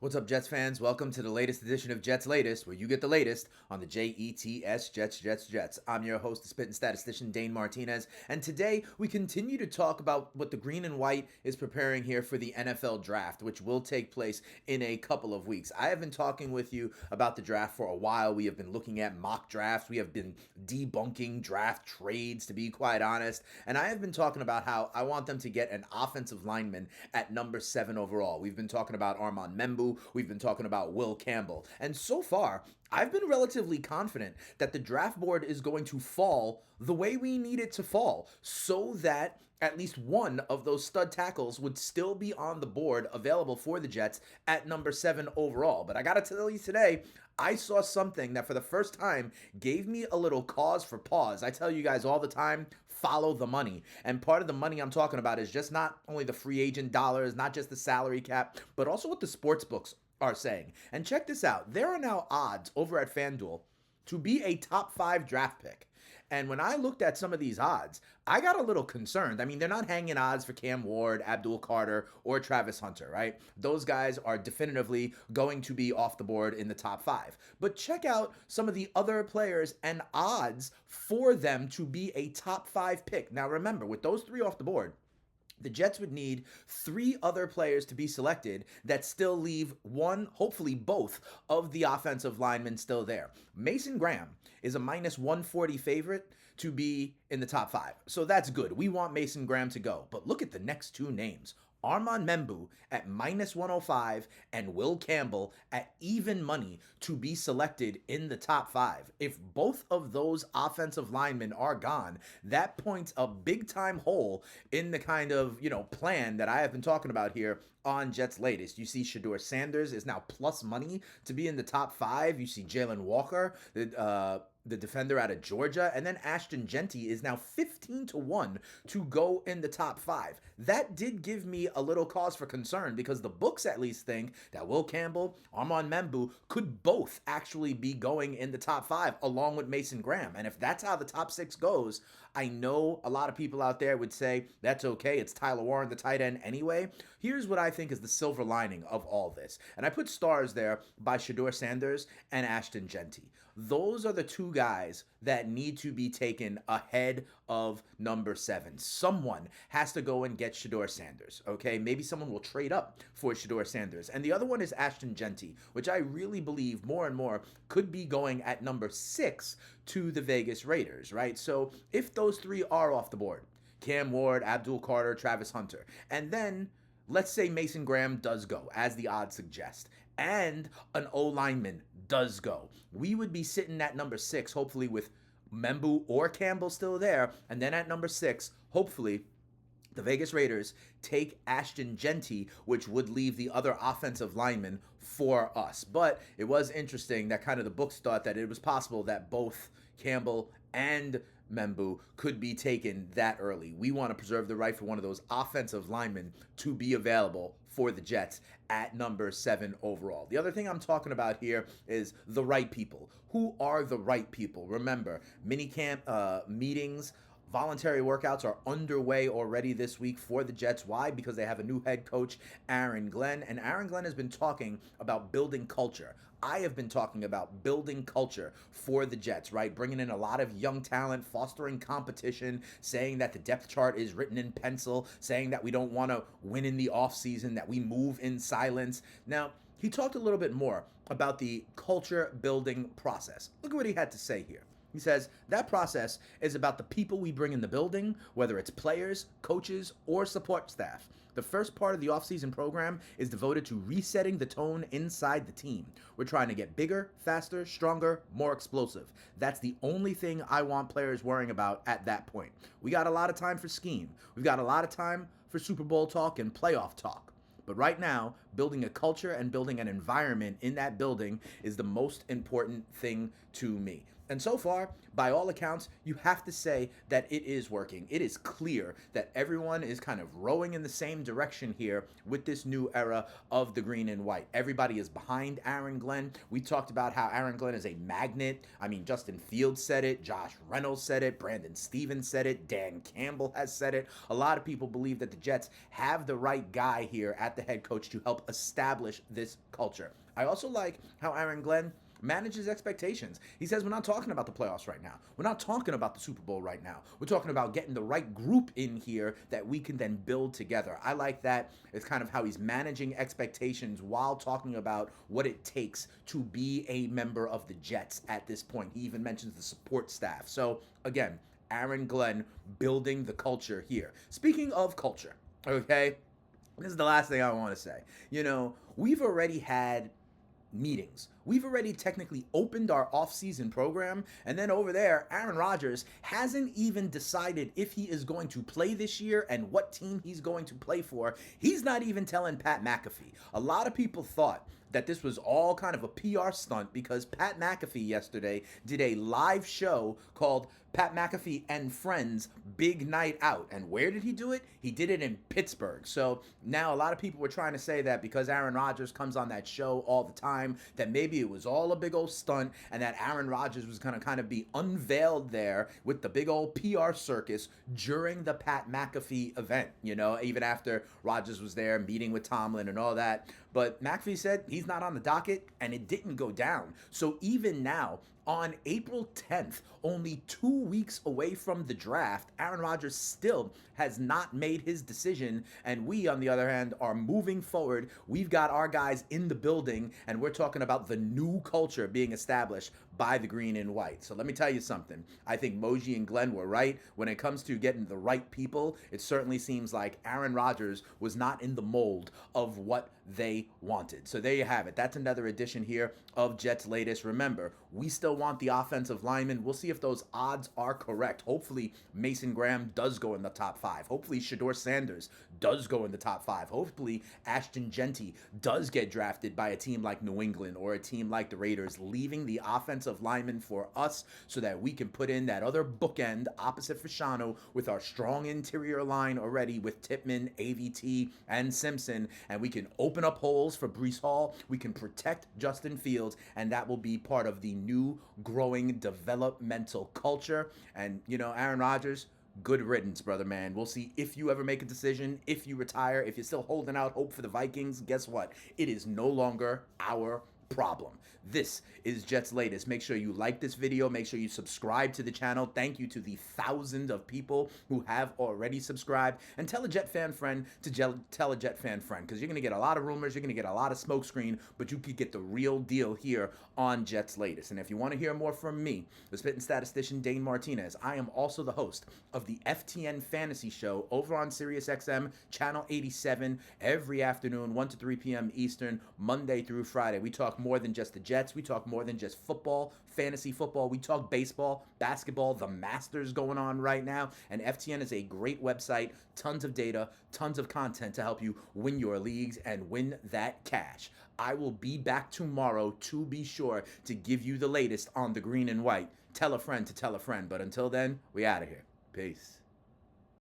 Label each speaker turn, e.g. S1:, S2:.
S1: What's up, Jets fans? Welcome to the latest edition of Jets Latest, where you get the latest on the Jets, Jets. I'm your host, the spitting statistician, Dane Martinez, and today we continue to talk about what the green and white is preparing here for the NFL draft, which will take place in a couple of weeks. I have been talking with you about the draft for a while. We have been looking at mock drafts. We have been debunking draft trades, to be quite honest, and I have been talking about how I want them to get an offensive lineman at number 7 overall. We've been talking about Armand Membu. We've been talking about Will Campbell. And so far, I've been relatively confident that the draft board is going to fall the way we need it to fall, so that at least one of those stud tackles would still be on the board available for the Jets at number 7 overall. But I got to tell you today, I saw something that for the first time gave me a little cause for pause. I tell you guys all the time, follow the money. And part of the money I'm talking about is just not only the free agent dollars, not just the salary cap, but also what the sports books are saying. And check this out. There are now odds over at FanDuel to be a top 5 draft pick. And when I looked at some of these odds, I got a little concerned. I mean, they're not hanging odds for Cam Ward, Abdul Carter, or Travis Hunter, right? Those guys are definitively going to be off the board in the top 5. But check out some of the other players and odds for them to be a top 5 pick. Now, remember, with those 3 off the board, the Jets would need 3 other players to be selected that still leave one, hopefully both, of the offensive linemen still there. Mason Graham is a minus 140 favorite to be in the top 5. So that's good. We want Mason Graham to go. But look at the next 2 names. Armand Membu at minus 105 and Will Campbell at even money to be selected in the top 5. If both of those offensive linemen are gone, that points a big time hole in the kind of, plan that I have been talking about here on Jets Latest. You see Shedeur Sanders is now plus money to be in the top 5. You see Jalen Walker, the defender out of Georgia, and then Ashton Jeanty is now 15-1 to go in the top 5. That did give me a little cause for concern because the books at least think that Will Campbell, Armand Membu could both actually be going in the top 5 along with Mason Graham. And if that's how the top 6 goes, I know a lot of people out there would say, that's okay, it's Tyler Warren, the tight end anyway. Here's what I think is the silver lining of all this. And I put stars there by Shedeur Sanders and Ashton Jeanty. Those are the 2 guys that need to be taken ahead of number 7. Someone has to go and get Shedeur Sanders, okay? Maybe someone will trade up for Shedeur Sanders. And the other one is Ashton Jeanty, which I really believe more and more could be going at number 6 to the Vegas Raiders, right? So if those 3 are off the board, Cam Ward, Abdul Carter, Travis Hunter, and then let's say Mason Graham does go, as the odds suggest, and an O-lineman does go, we would be sitting at number 6, hopefully with Membu or Campbell still there, and then at number 6, hopefully, the Vegas Raiders take Ashton Jeanty, which would leave the other offensive lineman for us. But it was interesting that kind of the books thought that it was possible that both Campbell and Membu could be taken that early. We want to preserve the right for one of those offensive linemen to be available for the Jets at number 7 overall. The other thing I'm talking about here is the right people. Who are the right people? Remember, minicamp meetings, voluntary workouts are underway already this week for the Jets. Why? Because they have a new head coach, Aaron Glenn, and Aaron Glenn has been talking about building culture. I have been talking about building culture for the Jets, right? Bringing in a lot of young talent, fostering competition, saying that the depth chart is written in pencil, saying that we don't want to win in the offseason, that we move in silence. Now, he talked a little bit more about the culture building process. Look at what he had to say here. He says, that process is about the people we bring in the building, whether it's players, coaches, or support staff. The first part of the offseason program is devoted to resetting the tone inside the team. We're trying to get bigger, faster, stronger, more explosive. That's the only thing I want players worrying about at that point. We got a lot of time for scheme. We've got a lot of time for Super Bowl talk and playoff talk. But right now, building a culture and building an environment in that building is the most important thing to me. And so far, by all accounts, you have to say that it is working. It is clear that everyone is kind of rowing in the same direction here with this new era of the green and white. Everybody is behind Aaron Glenn. We talked about how Aaron Glenn is a magnet. I mean, Justin Fields said it, Josh Reynolds said it, Brandon Stevens said it, Dan Campbell has said it. A lot of people believe that the Jets have the right guy here at the head coach to help establish this culture. I also like how Aaron Glenn manages expectations. He says, we're not talking about the playoffs right now. We're not talking about the Super Bowl right now. We're talking about getting the right group in here that we can then build together. I like that. It's kind of how he's managing expectations while talking about what it takes to be a member of the Jets at this point. He even mentions the support staff. So again, Aaron Glenn building the culture here. Speaking of culture, okay, this is the last thing I want to say. You know, we've already had meetings. We've already technically opened our off-season program, and then over there, Aaron Rodgers hasn't even decided if he is going to play this year and what team he's going to play for. He's not even telling Pat McAfee. A lot of people thought that this was all kind of a PR stunt because Pat McAfee yesterday did a live show called Pat McAfee and Friends Big Night Out. And where did he do it? He did it in Pittsburgh. So now a lot of people were trying to say that because Aaron Rodgers comes on that show all the time, that maybe it was all a big old stunt and that Aaron Rodgers was going to kind of be unveiled there with the big old PR circus during the Pat McAfee event, you know, even after Rodgers was there meeting with Tomlin and all that. But McAfee said he's not on the docket and it didn't go down. So even now, on April 10th, only 2 weeks away from the draft, Aaron Rodgers still has not made his decision, and we, on the other hand, are moving forward. We've got our guys in the building, and we're talking about the new culture being established by the green and white. So let me tell you something. I think Moji and Glenn were right. When it comes to getting the right people, it certainly seems like Aaron Rodgers was not in the mold of what they wanted. So there you have it. That's another edition here of Jets Latest. Remember, we still want the offensive linemen. We'll see if those odds are correct. Hopefully, Mason Graham does go in the top 5. Hopefully, Shedeur Sanders does go in the top 5. Hopefully, Ashton Genty does get drafted by a team like New England or a team like the Raiders, leaving the offensive linemen for us so that we can put in that other bookend opposite Fasciano with our strong interior line already with Tippmann, AVT, and Simpson, and we can open up holes for Breece Hall. We can protect Justin Fields, and that will be part of the new growing developmental culture. And, you know, Aaron Rodgers, good riddance, brother, man. We'll see if you ever make a decision, if you retire, if you're still holding out hope for the Vikings. Guess what? It is no longer our problem. This is Jets Latest. Make sure you like this video. Make sure you subscribe to the channel. Thank you to the thousands of people who have already subscribed. And tell a Jet fan friend to tell a Jet fan friend, because you're going to get a lot of rumors. You're going to get a lot of smokescreen, but you could get the real deal here on Jets Latest. And if you want to hear more from me, the spitting statistician Dane Martinez, I am also the host of the FTN Fantasy Show over on SiriusXM, Channel 87, every afternoon, 1 to 3 p.m. Eastern, Monday through Friday. We talk more than just the Jets. We talk more than just football, fantasy football. We talk baseball, basketball, the Masters going on right now. And FTN is a great website, tons of data, tons of content to help you win your leagues and win that cash. I will be back tomorrow to be sure to give you the latest on the green and white. Tell a friend to tell a friend. But until then, we out of here. Peace.